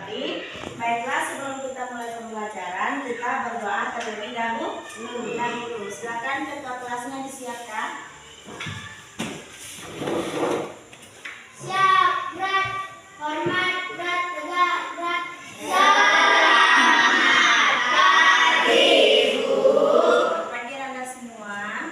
kembali. Baiklah, sebelum kita mulai pembelajaran, kita berdoa terlebih dahulu. Silakan ketua kelasnya disiapkan. Siap, berat, hormat, berat, tegak, berat. Panggil Anda semua.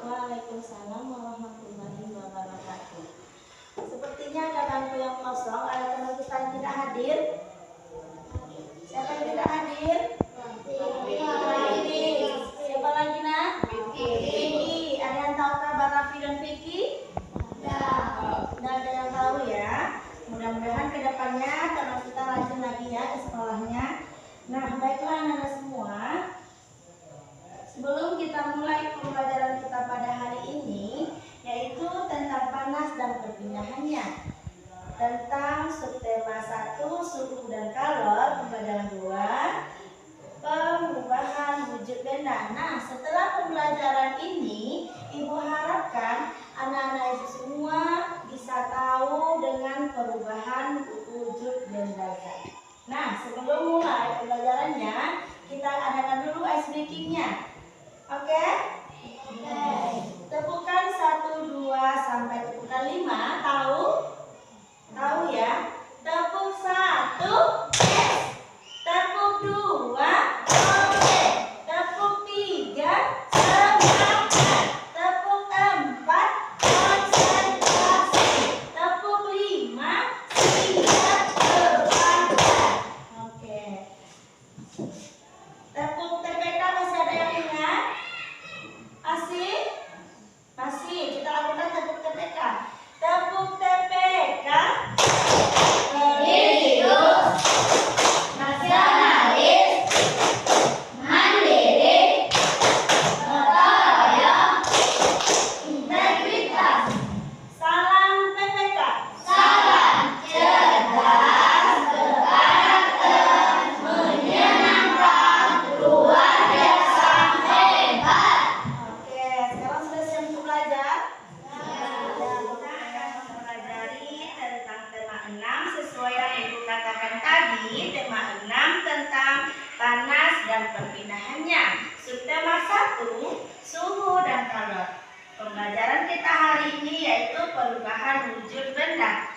Waalaikumsalam warahmatullahi wabarakatuh. Sepertinya ada bangku yang kosong. Ada teman kita yang tidak hadir. Siapa yang tidak hadir? Vicky. Siapa lagi nak? Vicky. Ada yang tahu kabar Raffi dan Vicky? Tidak ada yang tahu ya. Mudah-mudahan kedepannya teman kita rajin lagi ya ke sekolahnya. Nah, baiklah anak-anak semua. Sebelum kita mulai pembelajaran kita pada hari ini, yaitu tentang panas dan perpindahannya, tentang subtema 1 suhu dan kalor, pembelajaran 2 perubahan wujud benda. Nah, setelah pembelajaran ini, Ibu harapkan anak-anak Ibu semua bisa tahu dengan perubahan wujud benda. Nah, sebelum mulai pembelajarannya, kita adakan dulu ice breaking-nya. Oke? Tepukan 1, 2 sampai tepukan 5. Tahu? Tahu ya? Tepuk 1 S. Tepuk 2 O. Tepuk 3 semangat. Tepuk 4 konsentrasi. Tepuk 5 siap berangkat. Oke. Tepuk TPK masih ada yang ingat? Masih kita lakukan tepuk TPK. Tepuk TPK. Religius, nasionalis, mandiri, gotong royong, integritas. Salam TPK. Salam cerdas, berkarakter, menyenangkan, luar biasa hebat. Oke, sekarang sudah siap untuk belajar? Ya, kita akan mempelajari tentang tema 6 sesuai yang Ibu katakan tadi. Tema 6 tentang panas dan perpindahannya. Subtema 1 suhu dan kalor. Pembelajaran kita hari ini yaitu perubahan wujud benda.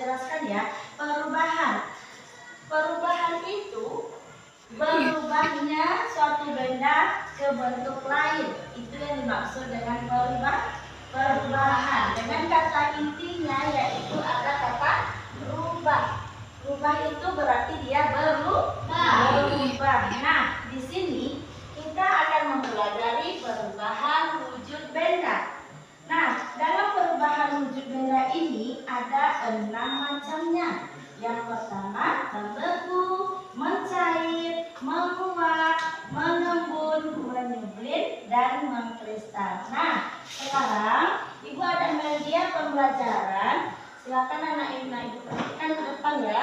jelaskan ya. Perubahan itu berubahnya suatu benda ke bentuk lain. Itu yang dimaksud dengan perubahan. Dengan kata intinya yaitu ada kata rubah. Rubah itu berarti dia berubah. Nah, di sini kita akan mempelajari perubahan wujud benda. Nah, dalam perubahan wujud benda ini ada 6 macamnya. Yang pertama, membeku, mencair, menguap, mengembun, menyublim, dan mengkristal. Nah, sekarang Ibu ada media pembelajaran. Silakan anak ibu perhatikan ke depan ya.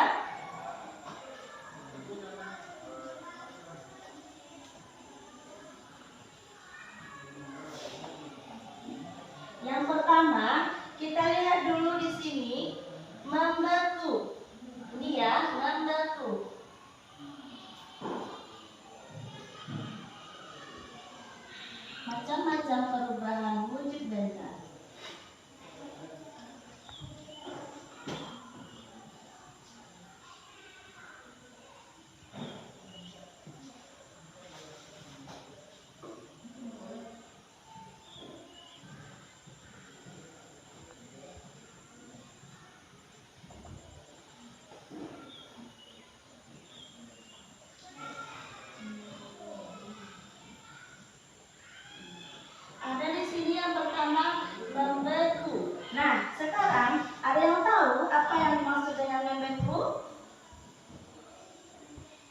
Yang pertama, kita lihat dulu di sini membeku. Ini ya, membeku. Macam-macam perubahan wujud benda. Ada di sini yang pertama membeku. Nah, sekarang ada yang tahu apa yang dimaksud dengan membeku?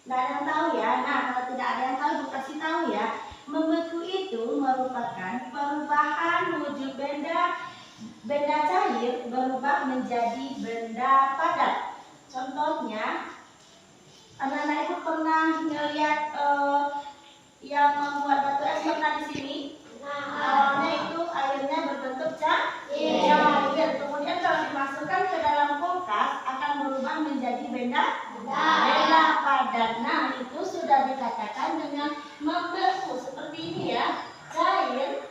Nggak ada yang tahu ya. Nah, kalau tidak ada yang tahu, Ibu kasih tahu ya. Membeku itu merupakan perubahan wujud benda cair berubah menjadi benda padat. Contohnya, anak-anak Ibu pernah melihat yang membuat batu es pernah di sini? Awalnya itu airnya berbentuk cair. Kemudian kalau dimasukkan ke dalam kulkas akan berubah menjadi benda padat. Nah, itu sudah dikatakan dengan membeku. Seperti ini ya, cair.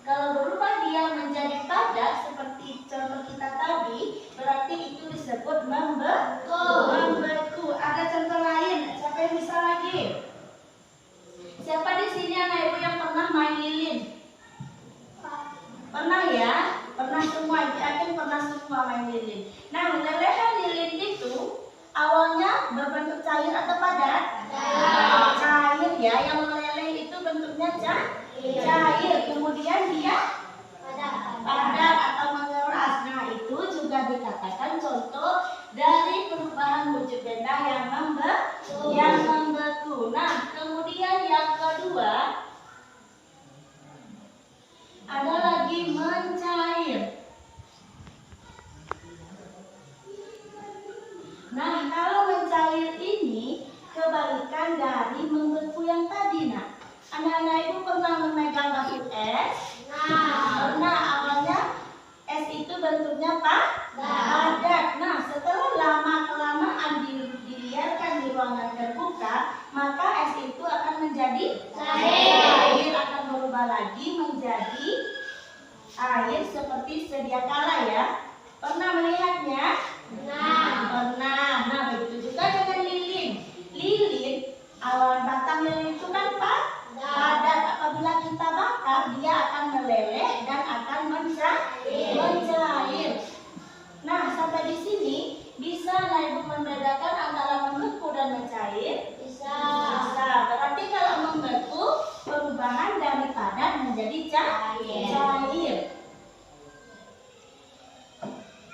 Kalau berubah dia menjadi padat seperti contoh kita tadi, berarti itu disebut membeku. Ada contoh lain? Siapa yang bisa lagi? Siapa di sini anak ibu yang pernah main lilin? Pernah ya? Pernah semua, yakin pernah semua main lilin. Nah, melelehkan lilin itu awalnya berbentuk cair atau padat? Cair ya, yang meleleh itu bentuknya cair. Kemudian dia padat atau mengeras. Nah, itu juga dikatakan contoh dari perubahan wujud benda yang membeku. Nah, kemudian yang kedua ada lagi mencair. Nah, kalau mencair ini kebalikan dari membeku yang tadi. Nah, anak-anak ibu pernah memegang batu es? Pernah. Awalnya es itu bentuknya padat. Nah, setelah lama-kelamaan dibiarkan di ruangan terbuka, maka es itu akan menjadi cair, akan berubah lagi menjadi air seperti sedia kala ya. Pernah melihatnya? Pernah. Nah, begitu juga dengan lilin. Lilin, awal batang lilin itu kan padat. Apabila kita bakar, dia akan meleleh dan akan mencair. Nah, sampai di sini bisa Ibu membedakan antara membeku dan mencair? Bisa. Berarti kalau membeku perubahan dari padat menjadi cair.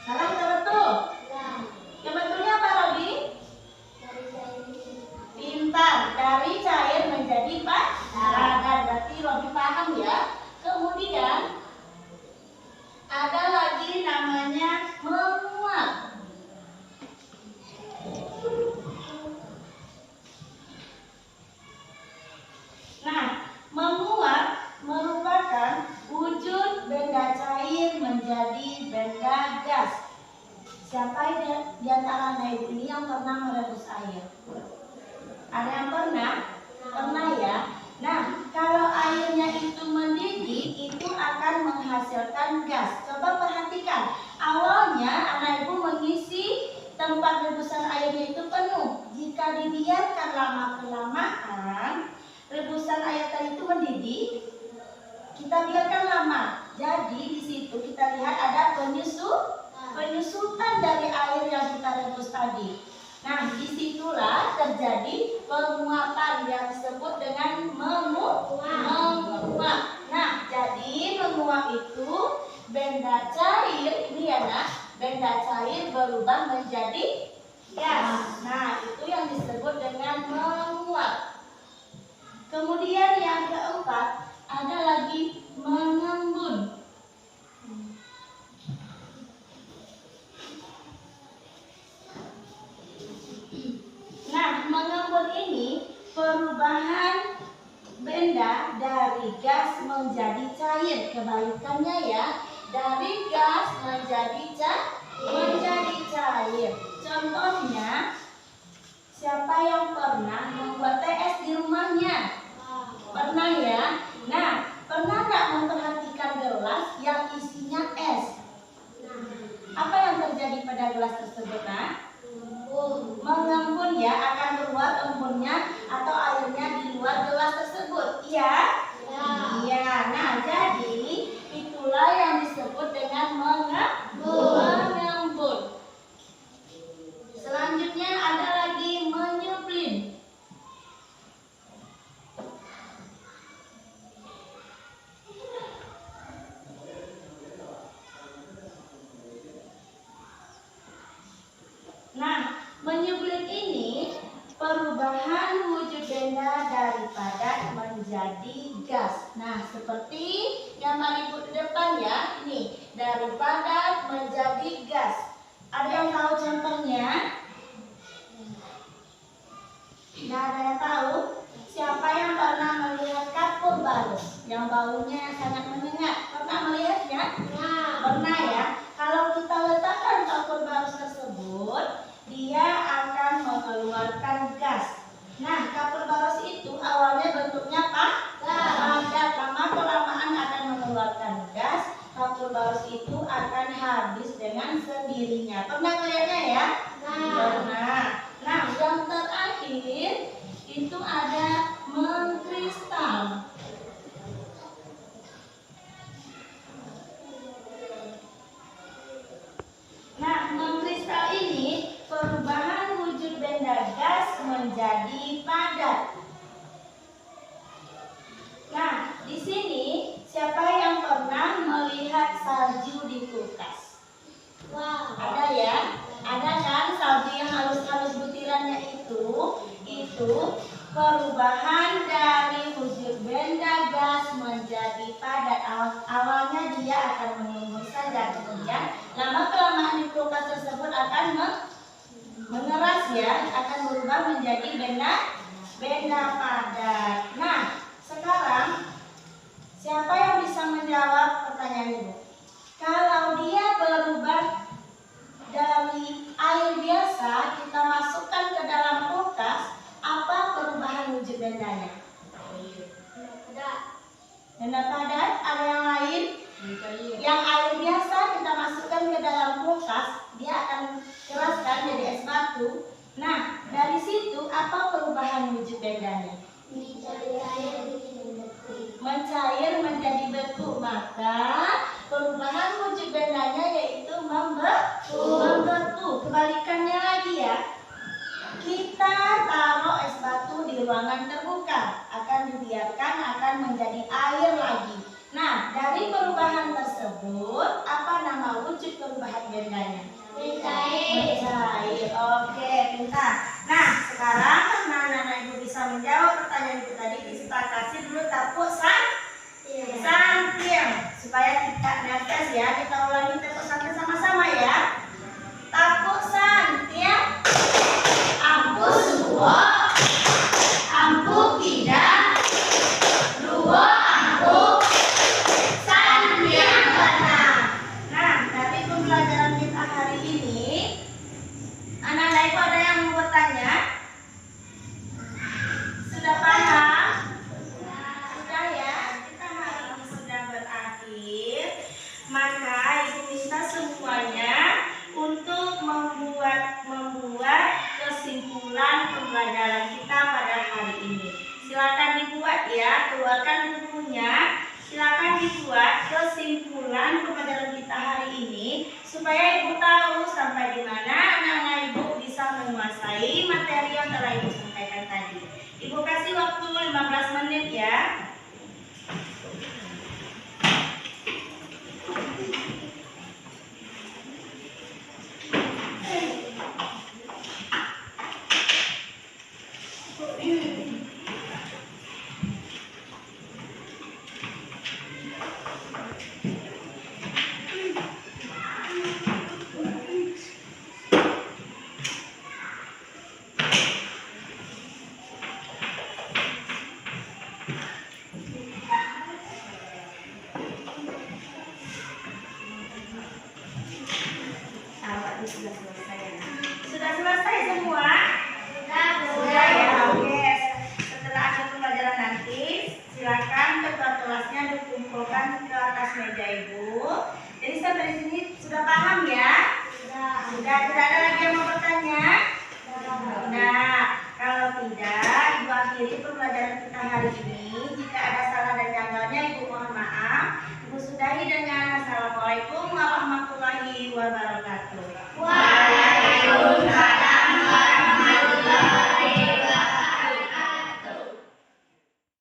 Salah atau betul? Yang betulnya apa, Robi? Pintar. Dari cair menjadi padat. Berarti Robi paham ya. Kemudian ada lagi namanya menguap. Nah, menguap merupakan wujud benda cair menjadi benda gas. Siapa di antara ibu ini yang pernah merebus air? Ada yang pernah? Pernah ya? Nah, kalau airnya itu mendidih, itu akan menghasilkan gas. Coba perhatikan, awalnya anak ibu mengisi tempat rebusan airnya itu penuh. Jika dibiarkan lama-kelamaan, rebusan air tadi itu mendidih. Kita biarkan lama. Jadi di situ kita lihat ada penyusutan dari air yang kita rebus tadi. Nah, disitulah terjadi penguapan yang disebut dengan menguap. Nah, jadi menguap itu benda cair, ini ya nak, benda cair berubah menjadi gas. Nah, itu yang disebut dengan menguap. Kemudian yang keempat, ada lagi mengembun. Nah, mengembun ini perubahan benda dari gas menjadi cair. Kebalikannya ya, dari gas menjadi cair. Contohnya, siapa yang pernah membuat teh es di rumahnya? Pernah ya? Nah, pernah nggak memperhatikan gelas yang isinya es? Apa yang terjadi pada gelas tersebut, nak? Mengembun ya, akan keluar embunnya atau airnya di luar gelas tersebut. Iya? Iya. Nah, jadi itulah yang disebut dengan mengembun. Selanjutnya ada lagi menyuplin. Nah, menyuplin ini perubahan wujud benda dari padat menjadi gas. Nah, seperti yang ibu di depan ya, ini dari padat menjadi gas. Ada yang tahu contohnya? Nggak ada yang tahu? Siapa yang pernah melihat kapur barus yang baunya sangat menyengat? Pernah melihatnya? Pernah ya. Kalau kita letakkan kapur barus tersebut, dia akan mengeluarkan gas. Nah, kapur barus itu awalnya bentuknya padat, lama-kelamaan akan mengeluarkan gas. Kapur barus itu akan habis dengan sendirinya. Pernah melihatnya ya? Pernah. Nah, yang terakhir itu ada mengkristal. Nah, mengkristal ini perubahan wujud benda gas menjadi padat. Nah, di sini siapa yang pernah melihat salju di kulkas? Ada ya? Ada kan salju yang halus-halus butirannya itu perubahan dari wujud benda gas menjadi padat. Awalnya dia akan mengembun saja, kemudian lama-kelamaan di kulkas tersebut akan mengeras ya, akan berubah menjadi benda padat. Nah, sekarang siapa yang bisa menjawab pertanyaan ini? Kalau dia berubah dari air biasa kita masukkan ke dalam kulkas, apa perubahan wujud bendanya? Benda padat. Ada yang lain? Yang air biasa kita masukkan ke dalam kulkas, dia akan keraskan jadi es batu. Nah, dari situ apa perubahan wujud bendanya? Mencair menjadi beku. Maka perubahan wujud bendanya yaitu membeku. Kebalikannya lagi ya, kita taruh es batu di ruangan terbuka, akan dibiarkan akan menjadi air lagi. Nah, dari perubahan tersebut apa nama wujud perubahan bendanya? Mencair. Oke, pintar. Nah, sekarang karena anak-anak ibu bisa menjawab pertanyaan itu tadi, kita kasih dulu tepuk santiang supaya kita nafas ya. Kita ulangi tepuk santiang sama-sama ya. Tepuk santiang. Ampu suwo, ampu tidak, duo ampu santiang benar. Nah, dari pembelajaran kita hari ini, anak-anak ibu ada yang mau bertanya? Sudah paham? Sudah ya? Kita hari ini sudah berakhir. Maka ibu sudah selesai. Sudah selesai semua? Sudah. Ya, oke. Setelah akhir pembelajaran nanti, silakan ketua kelasnya dikumpulkan ke atas meja ibu. Jadi sampai di sini sudah paham ya? Sudah, tidak ada lagi yang mau bertanya? Nah, kalau tidak, ibu akhiri pembelajaran kita hari ini. Jika ada salah dan janggalnya, ibu mohon maaf. Ibu sudahi dengan assalamualaikum warahmatullahi